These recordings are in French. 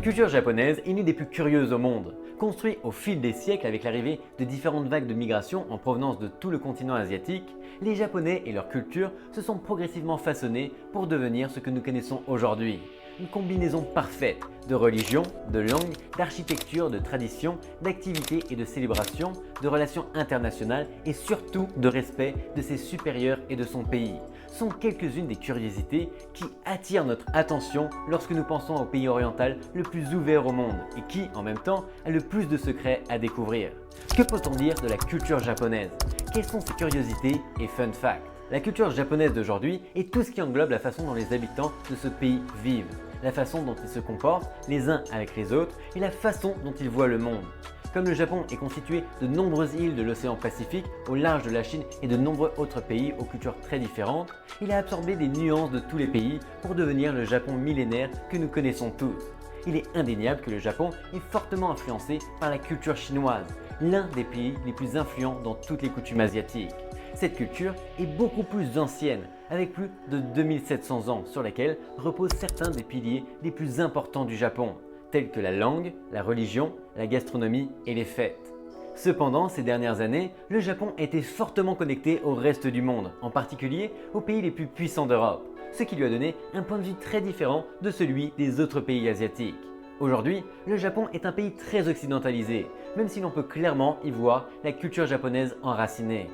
culture japonaise est l'une des plus curieuses au monde. Construite au fil des siècles avec l'arrivée de différentes vagues de migration en provenance de tout le continent asiatique, les Japonais et leur culture se sont progressivement façonnés pour devenir ce que nous connaissons aujourd'hui. Une combinaison parfaite de religion, de langue, d'architecture, de tradition, d'activités et de célébrations, de relations internationales et surtout de respect de ses supérieurs et de son pays sont quelques-unes des curiosités qui attirent notre attention lorsque nous pensons au pays oriental le plus ouvert au monde et qui, en même temps, a le plus de secrets à découvrir. Que peut-on dire de la culture japonaise? Quelles sont ses curiosités et fun facts? La culture japonaise d'aujourd'hui est tout ce qui englobe la façon dont les habitants de ce pays vivent, la façon dont ils se comportent les uns avec les autres et la façon dont ils voient le monde. Comme le Japon est constitué de nombreuses îles de l'océan Pacifique au large de la Chine et de nombreux autres pays aux cultures très différentes, il a absorbé des nuances de tous les pays pour devenir le Japon millénaire que nous connaissons tous. Il est indéniable que le Japon est fortement influencé par la culture chinoise, l'un des pays les plus influents dans toutes les coutumes asiatiques. Cette culture est beaucoup plus ancienne, avec plus de 2700 ans, sur laquelle reposent certains des piliers les plus importants du Japon, tels que la langue, la religion, la gastronomie et les fêtes. Cependant, ces dernières années, le Japon était fortement connecté au reste du monde, en particulier aux pays les plus puissants d'Europe, ce qui lui a donné un point de vue très différent de celui des autres pays asiatiques. Aujourd'hui, le Japon est un pays très occidentalisé, même si l'on peut clairement y voir la culture japonaise enracinée.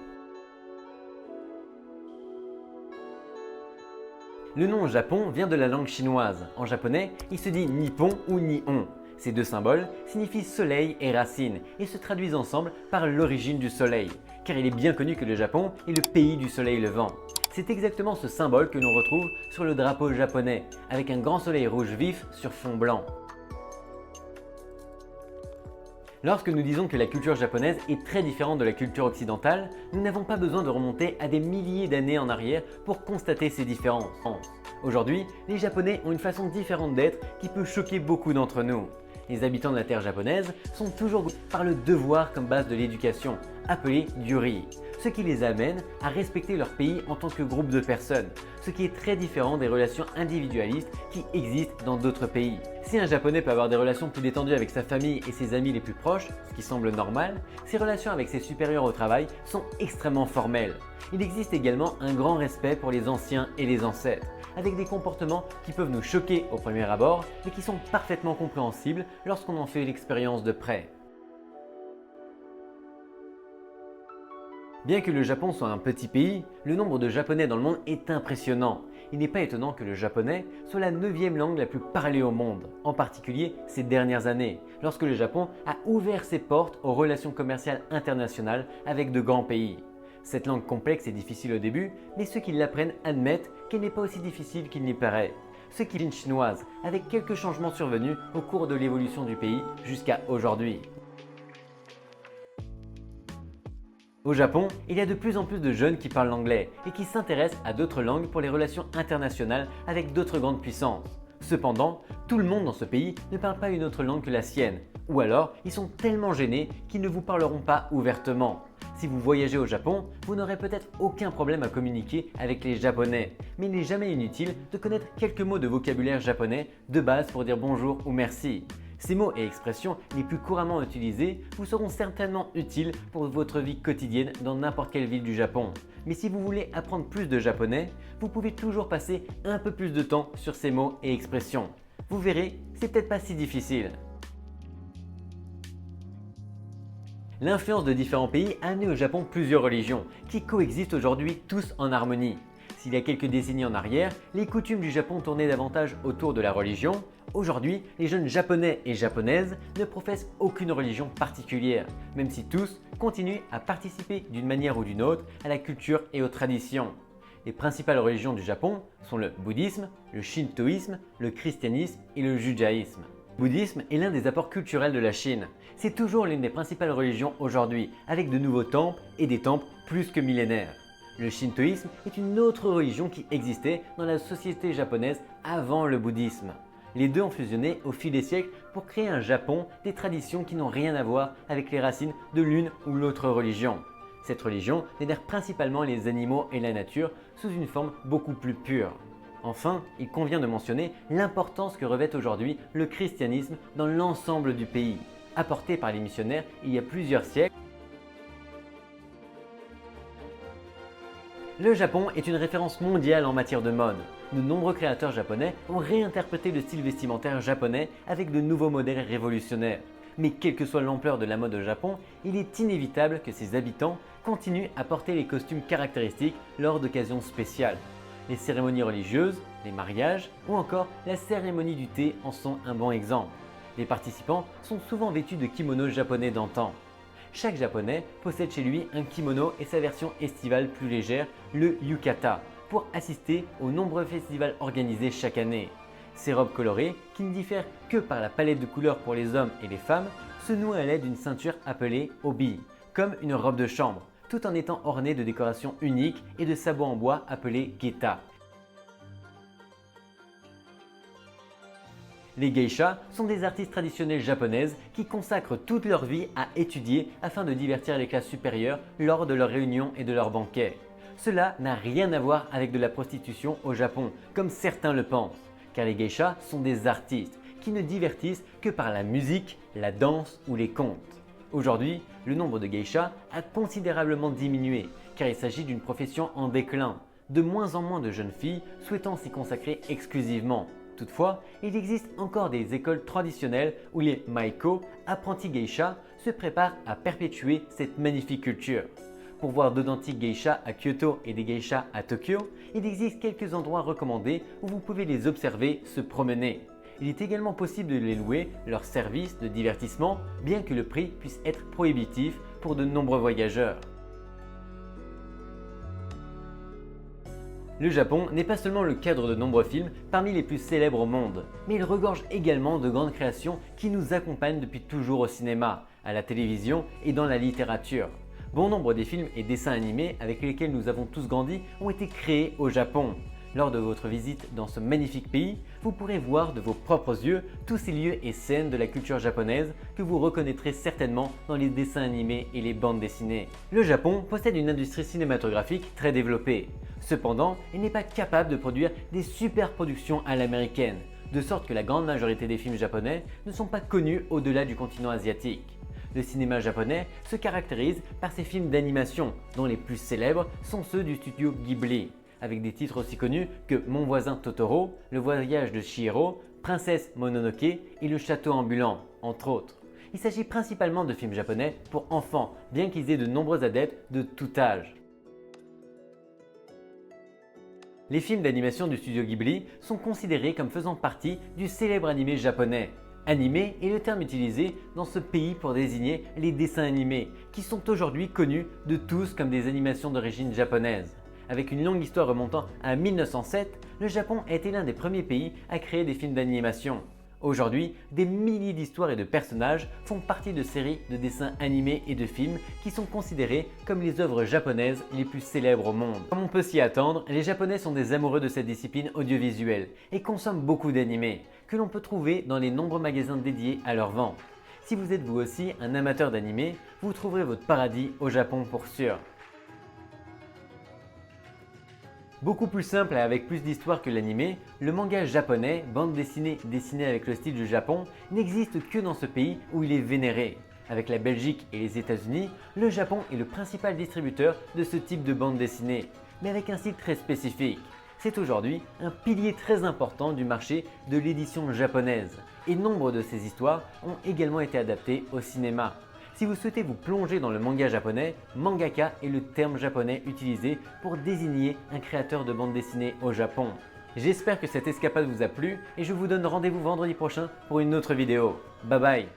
Le nom Japon vient de la langue chinoise. En japonais, il se dit Nippon ou Nihon. Ces deux symboles signifient soleil et racine et se traduisent ensemble par l'origine du soleil, car il est bien connu que le Japon est le pays du soleil levant. C'est exactement ce symbole que l'on retrouve sur le drapeau japonais, avec un grand soleil rouge vif sur fond blanc. Lorsque nous disons que la culture japonaise est très différente de la culture occidentale, nous n'avons pas besoin de remonter à des milliers d'années en arrière pour constater ces différences. Aujourd'hui, les Japonais ont une façon différente d'être qui peut choquer beaucoup d'entre nous. Les habitants de la terre japonaise sont toujours goûtés par le devoir comme base de l'éducation, appelé ryuri, ce qui les amène à respecter leur pays en tant que groupe de personnes, ce qui est très différent des relations individualistes qui existent dans d'autres pays. Si un Japonais peut avoir des relations plus détendues avec sa famille et ses amis les plus proches, ce qui semble normal, ses relations avec ses supérieurs au travail sont extrêmement formelles. Il existe également un grand respect pour les anciens et les ancêtres, avec des comportements qui peuvent nous choquer au premier abord, mais qui sont parfaitement compréhensibles lorsqu'on en fait l'expérience de près. Bien que le Japon soit un petit pays, le nombre de Japonais dans le monde est impressionnant. Il n'est pas étonnant que le japonais soit la 9e langue la plus parlée au monde, en particulier ces dernières années, lorsque le Japon a ouvert ses portes aux relations commerciales internationales avec de grands pays. Cette langue complexe et difficile au début, mais ceux qui l'apprennent admettent qu'elle n'est pas aussi difficile qu'il n'y paraît. Ce qui est chinoise, avec quelques changements survenus au cours de l'évolution du pays jusqu'à aujourd'hui. Au Japon, il y a de plus en plus de jeunes qui parlent l'anglais et qui s'intéressent à d'autres langues pour les relations internationales avec d'autres grandes puissances. Cependant, tout le monde dans ce pays ne parle pas une autre langue que la sienne, ou alors ils sont tellement gênés qu'ils ne vous parleront pas ouvertement. Si vous voyagez au Japon, vous n'aurez peut-être aucun problème à communiquer avec les Japonais, mais il n'est jamais inutile de connaître quelques mots de vocabulaire japonais de base pour dire bonjour ou merci. Ces mots et expressions les plus couramment utilisés vous seront certainement utiles pour votre vie quotidienne dans n'importe quelle ville du Japon. Mais si vous voulez apprendre plus de japonais, vous pouvez toujours passer un peu plus de temps sur ces mots et expressions. Vous verrez, c'est peut-être pas si difficile. L'influence de différents pays a amené au Japon plusieurs religions qui coexistent aujourd'hui tous en harmonie. S'il y a quelques décennies en arrière, les coutumes du Japon tournaient davantage autour de la religion, aujourd'hui, les jeunes japonais et japonaises ne professent aucune religion particulière, même si tous continuent à participer d'une manière ou d'une autre à la culture et aux traditions. Les principales religions du Japon sont le bouddhisme, le shintoïsme, le christianisme et le judaïsme. Le bouddhisme est l'un des apports culturels de la Chine. C'est toujours l'une des principales religions aujourd'hui, avec de nouveaux temples et des temples plus que millénaires. Le shintoïsme est une autre religion qui existait dans la société japonaise avant le bouddhisme. Les deux ont fusionné au fil des siècles pour créer un Japon des traditions qui n'ont rien à voir avec les racines de l'une ou l'autre religion. Cette religion vénère principalement les animaux et la nature sous une forme beaucoup plus pure. Enfin, il convient de mentionner l'importance que revêt aujourd'hui le christianisme dans l'ensemble du pays. Apporté par les missionnaires il y a plusieurs siècles, le Japon est une référence mondiale en matière de mode. De nombreux créateurs japonais ont réinterprété le style vestimentaire japonais avec de nouveaux modèles révolutionnaires. Mais quelle que soit l'ampleur de la mode au Japon, il est inévitable que ses habitants continuent à porter les costumes caractéristiques lors d'occasions spéciales. Les cérémonies religieuses, les mariages ou encore la cérémonie du thé en sont un bon exemple. Les participants sont souvent vêtus de kimonos japonais d'antan. Chaque japonais possède chez lui un kimono et sa version estivale plus légère, le yukata, pour assister aux nombreux festivals organisés chaque année. Ces robes colorées, qui ne diffèrent que par la palette de couleurs pour les hommes et les femmes, se nouent à l'aide d'une ceinture appelée obi, comme une robe de chambre, tout en étant ornées de décorations uniques et de sabots en bois appelés geta. Les geishas sont des artistes traditionnelles japonaises qui consacrent toute leur vie à étudier afin de divertir les classes supérieures lors de leurs réunions et de leurs banquets. Cela n'a rien à voir avec de la prostitution au Japon, comme certains le pensent, car les geishas sont des artistes qui ne divertissent que par la musique, la danse ou les contes. Aujourd'hui, le nombre de geishas a considérablement diminué, car il s'agit d'une profession en déclin, de moins en moins de jeunes filles souhaitant s'y consacrer exclusivement. Toutefois, il existe encore des écoles traditionnelles où les maiko, apprentis geishas, se préparent à perpétuer cette magnifique culture. Pour voir d'authentiques geishas à Kyoto et des geishas à Tokyo, il existe quelques endroits recommandés où vous pouvez les observer se promener. Il est également possible de les louer leurs services de divertissement, bien que le prix puisse être prohibitif pour de nombreux voyageurs. Le Japon n'est pas seulement le cadre de nombreux films parmi les plus célèbres au monde, mais il regorge également de grandes créations qui nous accompagnent depuis toujours au cinéma, à la télévision et dans la littérature. Bon nombre des films et dessins animés avec lesquels nous avons tous grandi ont été créés au Japon. Lors de votre visite dans ce magnifique pays, vous pourrez voir de vos propres yeux tous ces lieux et scènes de la culture japonaise que vous reconnaîtrez certainement dans les dessins animés et les bandes dessinées. Le Japon possède une industrie cinématographique très développée. Cependant, il n'est pas capable de produire des super productions à l'américaine, de sorte que la grande majorité des films japonais ne sont pas connus au-delà du continent asiatique. Le cinéma japonais se caractérise par ses films d'animation, dont les plus célèbres sont ceux du studio Ghibli, avec des titres aussi connus que Mon voisin Totoro, Le voyage de Chihiro, Princesse Mononoke et Le château ambulant, entre autres. Il s'agit principalement de films japonais pour enfants, bien qu'ils aient de nombreux adeptes de tout âge. Les films d'animation du studio Ghibli sont considérés comme faisant partie du célèbre animé japonais. Animé est le terme utilisé dans ce pays pour désigner les dessins animés, qui sont aujourd'hui connus de tous comme des animations d'origine japonaise. Avec une longue histoire remontant à 1907, le Japon a été l'un des premiers pays à créer des films d'animation. Aujourd'hui, des milliers d'histoires et de personnages font partie de séries de dessins animés et de films qui sont considérés comme les œuvres japonaises les plus célèbres au monde. Comme on peut s'y attendre, les Japonais sont des amoureux de cette discipline audiovisuelle et consomment beaucoup d'animés, que l'on peut trouver dans les nombreux magasins dédiés à leur vente. Si vous êtes vous aussi un amateur d'animés, vous trouverez votre paradis au Japon pour sûr. Beaucoup plus simple et avec plus d'histoire que l'animé, le manga japonais, bande dessinée dessinée avec le style du Japon, n'existe que dans ce pays où il est vénéré. Avec la Belgique et les États-Unis, le Japon est le principal distributeur de ce type de bande dessinée, mais avec un style très spécifique. C'est aujourd'hui un pilier très important du marché de l'édition japonaise, et nombre de ces histoires ont également été adaptées au cinéma. Si vous souhaitez vous plonger dans le manga japonais, mangaka est le terme japonais utilisé pour désigner un créateur de bande dessinée au Japon. J'espère que cette escapade vous a plu et je vous donne rendez-vous vendredi prochain pour une autre vidéo. Bye bye!